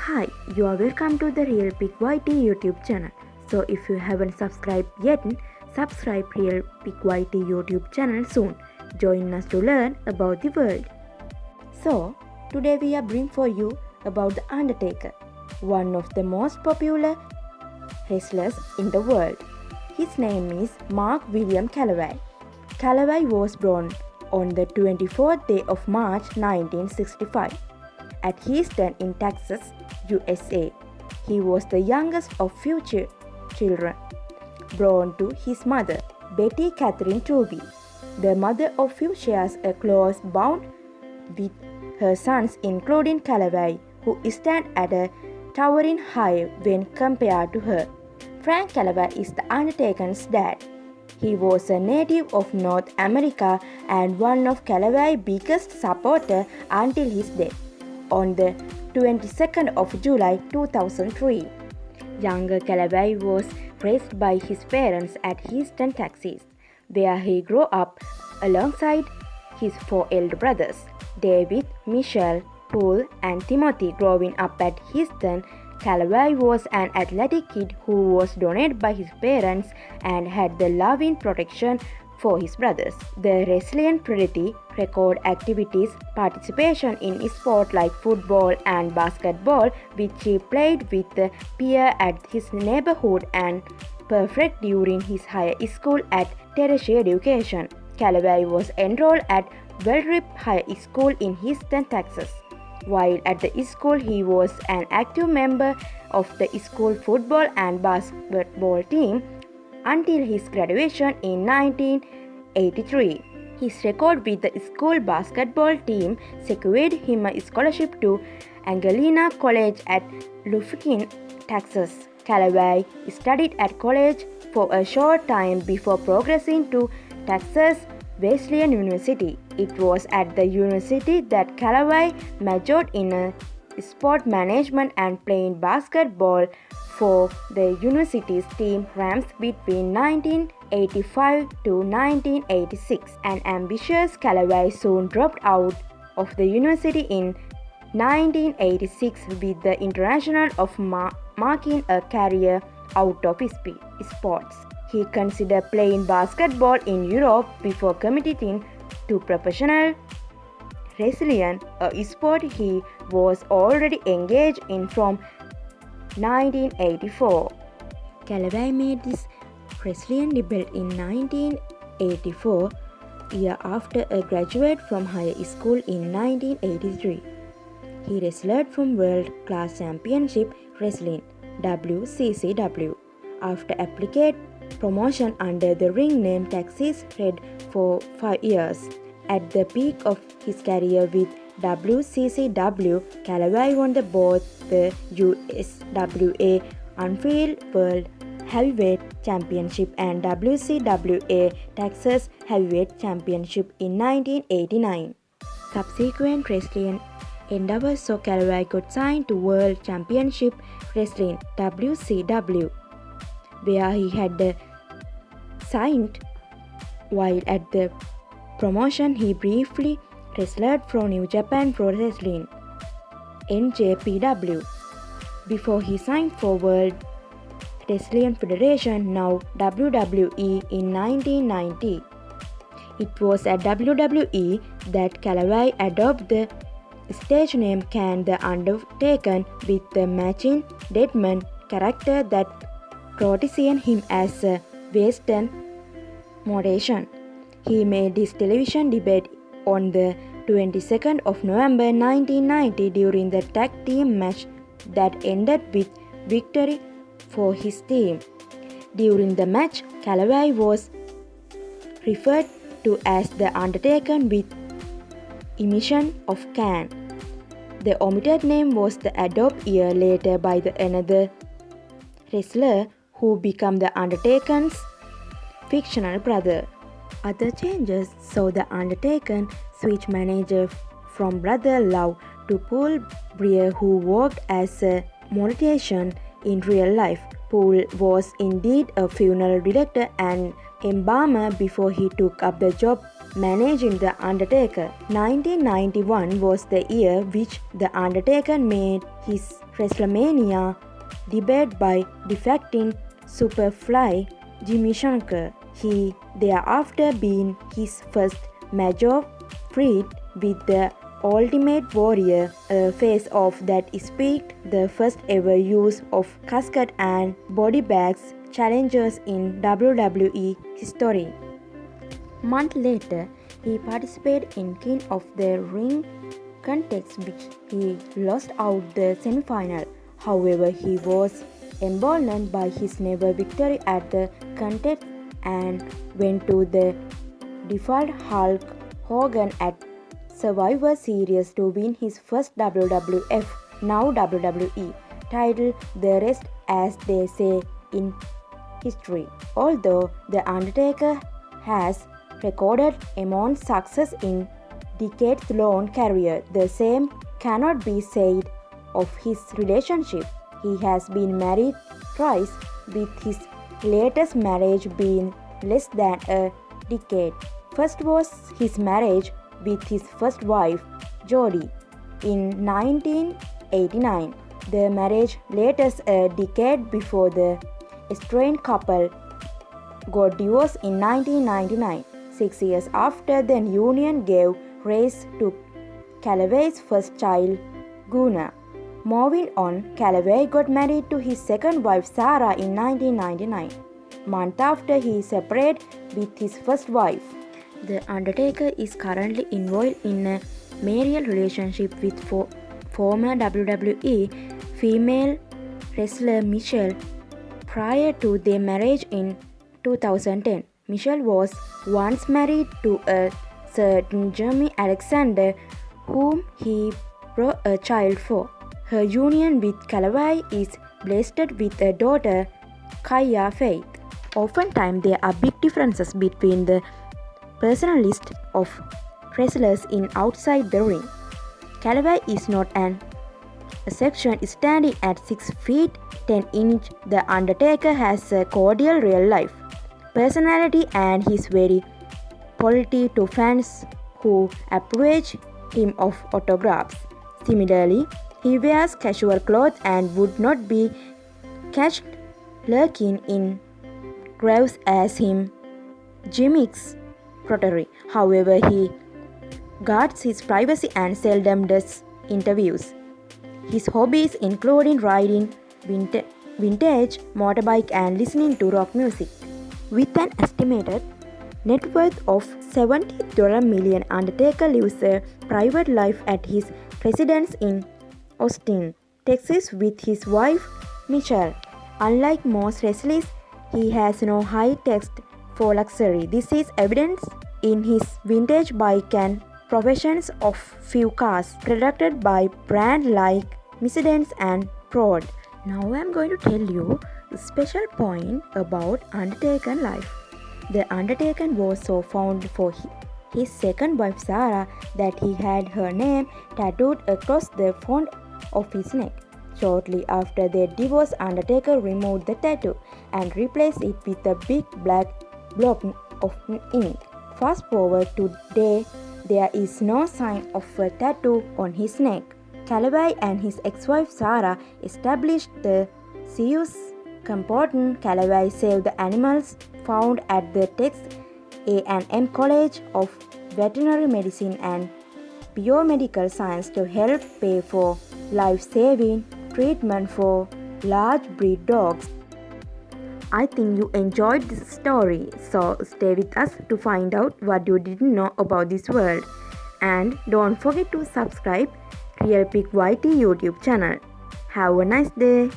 Hi, you are welcome to the Real Pick YT YouTube channel. So if you haven't subscribed yet, subscribe Real Pick YT YouTube channel soon. Join us to learn about the world. So today we are bringing for you about The Undertaker, one of the most popular wrestlers in the world. His name is Mark William Calaway. Calaway was born on the 24th day of March 1965 at Houston in Texas, USA. He was the youngest of few children born to his mother, Betty Catherine Truby. The mother of few shares a close bond with her sons, including Calaway, who stands at a towering height when compared to her. Frank Calaway is The Undertaker's dad. He was a native of North America and one of Calaway's biggest supporters until his death on the 22nd of July 2003. Younger Calaway was raised by his parents at Houston, Texas, where he grew up alongside his four elder brothers, David, Michelle, Paul, and Timothy. Growing up at Houston, Calaway was an athletic kid who was donated by his parents and had the loving protection for his brothers. The resilient Predity record activities participation in sport like football and basketball, which he played with the peer at his neighborhood and perfect during his high school at tertiary education. Calaway was enrolled at Wellrip High School in Houston, Texas. While at the school, he was an active member of the school football and basketball team until his graduation in 1983. His record with the school basketball team secured him a scholarship to Angelina College at Lufkin, Texas. Calaway studied at college for a short time before progressing to Texas Wesleyan University. It was at the university that Calaway majored in sport management and playing basketball for the university's team Rams between 1985 to 1986. An ambitious Calaway soon dropped out of the university in 1986 with the intention of making a career out of sports. He considered playing basketball in Europe before committing to professional wrestling, a sport he was already engaged in from 1984. Calaway made his wrestling debut in 1984, year after a graduate from high school in 1983. He wrestled from World Class Championship Wrestling (WCCW) after applicant promotion under the ring name Texas Red for 5 years. At the peak of his career with WCCW, Calaway won both the USWA Unfiled World Heavyweight Championship and WCWA Texas Heavyweight Championship in 1989. Subsequent wrestling endeavors saw Calaway got signed to World Championship Wrestling WCW, where he had signed. While at the promotion, he briefly wrestled for New Japan Pro Wrestling (NJPW) before he signed for World Wrestling Federation, now WWE, in 1990. It was at WWE that Calaway adopted the stage name Kane the Undertaker, with the matching Deadman character that portrayed him as a Western moderation. He made his television debut on the 22nd of November 1990 during the tag team match that ended with victory for his team. During the match, Calaway was referred to as The Undertaker with omission of Kane. The omitted name was adopted a year later by another wrestler who became The Undertaker's fictional brother. Other changes saw The Undertaker switch manager from Brother Love to Paul Bearer, who worked as a mortician in real life. Paul was indeed a funeral director and embalmer before he took up the job managing The Undertaker. 1991 was the year which The Undertaker made his WrestleMania debut by defecting Superfly Jimmy Snuka. He thereafter began his first major feud with the Ultimate Warrior, a face-off that sparked the first ever use of casket and body bags challenges in WWE history. Month later, he participated in King of the Ring contest which he lost out the semi-final. However, he was emboldened by his never victory at the contest and went to the default Hulk Hogan at Survivor Series to win his first WWF, now WWE, title, the rest as they say in history. Although The Undertaker has recorded immense success in decades-long career, the same cannot be said of his relationship. He has been married twice, with his latest marriage being less than a decade. First was his marriage with his first wife, Jodie, in 1989. The marriage latest a decade before the estranged couple got divorced in 1999. 6 years after the union gave rise to Calaway's first child, Gunnar. Moving on, Calaway got married to his second wife Sarah in 1999, month after he separated with his first wife. The Undertaker is currently involved in a marital relationship with former WWE female wrestler Michelle. Prior to their marriage in 2010, Michelle was once married to a certain Jeremy Alexander, whom he bore a child for. Her union with Calaway is blessed with a daughter, Kaya Faith. Oftentimes, there are big differences between the personal list of wrestlers in outside the ring. Calaway is not an exception, standing at 6 feet 10 inches. The Undertaker has a cordial real life personality and is very polite to fans who approach him of autographs. Similarly, he wears casual clothes and would not be catched lurking in graves as him gimmicks pottery. However, he guards his privacy and seldom does interviews. His hobbies include riding vintage motorbike and listening to rock music. With an estimated net worth of $70 million, Undertaker lives a private life at his residence in Austin, Texas with his wife Michelle. Unlike most wrestlers, he has no high taste for luxury. This is evident in his vintage bike and possessions of few cars produced by brands like Mercedes and Ford. Now I am going to tell you a special point about Undertaker life. The Undertaker was so fond for his second wife Sarah that he had her name tattooed across the front of his neck. Shortly after their divorce, Undertaker removed the tattoo and replaced it with a big black blob of ink. Fast forward to today, there is no sign of a tattoo on his neck. Calaway and his ex-wife Sarah established the Zeus component. Calaway saved the animals found at the Texas A&M College of Veterinary Medicine and Biomedical Science to help pay for life-saving treatment for large breed dogs. I think you enjoyed this story, so stay with us to find out what you didn't know about this world. And don't forget to subscribe Real Pick YT YouTube channel. Have a nice day.